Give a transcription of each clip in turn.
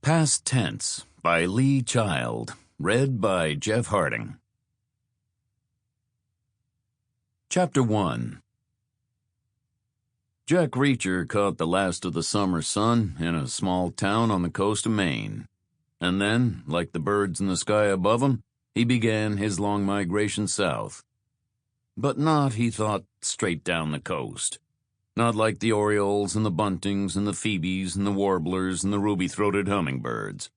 Past Tense by Lee Child. Read by Jeff Harding. Chapter 1. Jack Reacher caught the last of the summer sun in a small town on the coast of Maine. And then, like the birds in the sky above him, he began his long migration south. But not, he thought, straight down the coast. Not like the orioles and the buntings and the phoebes and the warblers and the ruby-throated hummingbirds.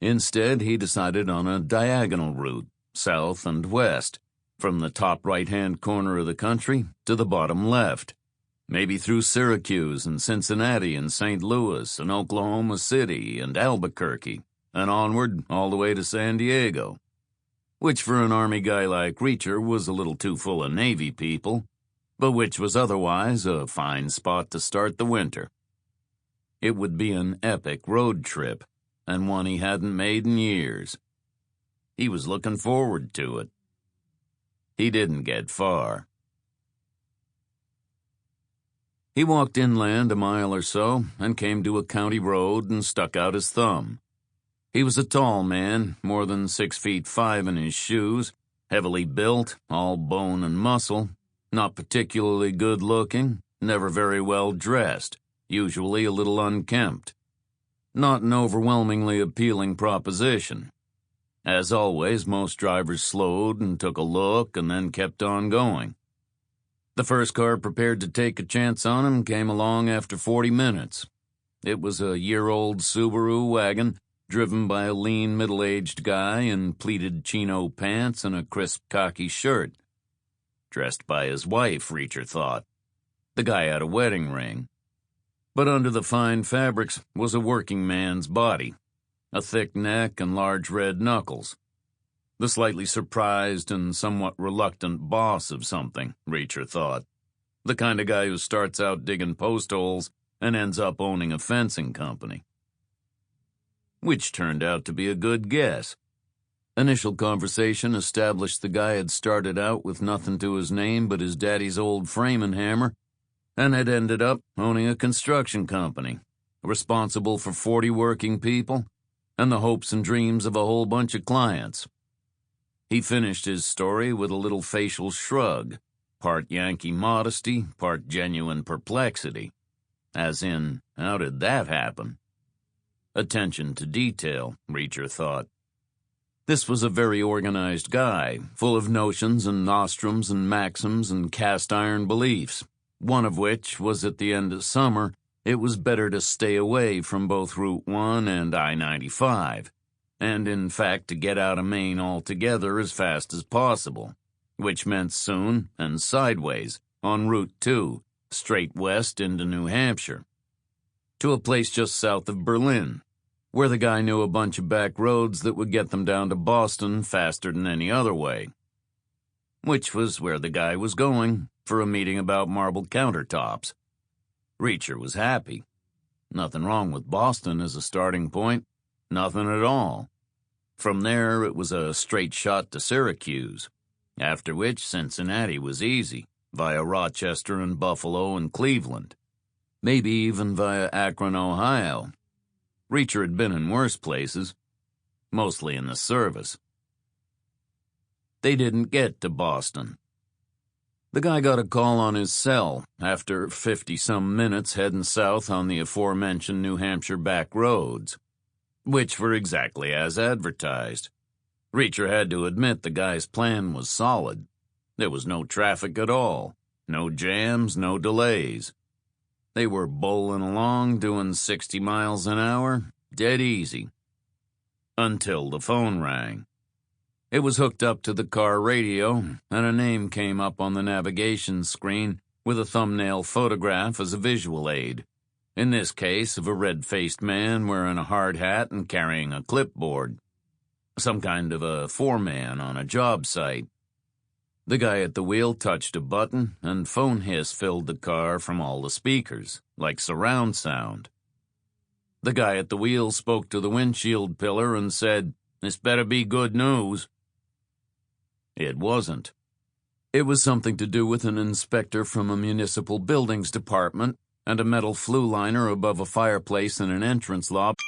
Instead, he decided on a diagonal route, south and west, from the top right-hand corner of the country to the bottom left, maybe through Syracuse and Cincinnati and St. Louis and Oklahoma City and Albuquerque, and onward all the way to San Diego, which for an Army guy like Reacher was a little too full of Navy people, but which was otherwise a fine spot to start the winter. It would be an epic road trip, and one he hadn't made in years. He was looking forward to it. He didn't get far. He walked inland a mile or so and came to a county road and stuck out his thumb. He was a tall man, more than 6'5" in his shoes, heavily built, all bone and muscle, not particularly good-looking, never very well dressed, usually a little unkempt. Not an overwhelmingly appealing proposition. As always, most drivers slowed and took a look and then kept on going. The first car prepared to take a chance on him came along after 40 minutes. It was a year-old Subaru wagon driven by a lean, middle-aged guy in pleated chino pants and a crisp khaki shirt. Dressed by his wife, Reacher thought. The guy had a wedding ring. But under the fine fabrics was a working man's body, a thick neck and large red knuckles. The slightly surprised and somewhat reluctant boss of something, Reacher thought. The kind of guy who starts out digging post holes and ends up owning a fencing company. Which turned out to be a good guess. Initial conversation established the guy had started out with nothing to his name but his daddy's old framing hammer, and had ended up owning a construction company, responsible for 40 working people, and the hopes and dreams of a whole bunch of clients. He finished his story with a little facial shrug, part Yankee modesty, part genuine perplexity. As in, how did that happen? Attention to detail, Reacher thought. This was a very organized guy, full of notions and nostrums and maxims and cast-iron beliefs, one of which was at the end of summer it was better to stay away from both Route 1 and I-95, and in fact to get out of Maine altogether as fast as possible, which meant soon and sideways on Route 2, straight west into New Hampshire, to a place just south of Berlin, where the guy knew a bunch of back roads that would get them down to Boston faster than any other way. Which was where the guy was going for a meeting about marble countertops. Reacher was happy. Nothing wrong with Boston as a starting point. Nothing at all. From there, it was a straight shot to Syracuse, after which Cincinnati was easy, via Rochester and Buffalo and Cleveland. Maybe even via Akron, Ohio. Reacher had been in worse places, mostly in the service. They didn't get to Boston. The guy got a call on his cell after 50-some minutes heading south on the aforementioned New Hampshire back roads, which were exactly as advertised. Reacher had to admit the guy's plan was solid. There was no traffic at all, no jams, no delays. They were bowling along, doing 60 miles an hour, dead easy. Until the phone rang. It was hooked up to the car radio, and a name came up on the navigation screen with a thumbnail photograph as a visual aid. In this case, of a red-faced man wearing a hard hat and carrying a clipboard. Some kind of a foreman on a job site. The guy at the wheel touched a button, and phone hiss filled the car from all the speakers, like surround sound. The guy at the wheel spoke to the windshield pillar and said, "This better be good news." It wasn't. It was something to do with an inspector from a municipal buildings department and a metal flue liner above a fireplace in an entrance lobby.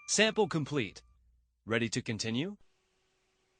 Sample complete. Ready to continue?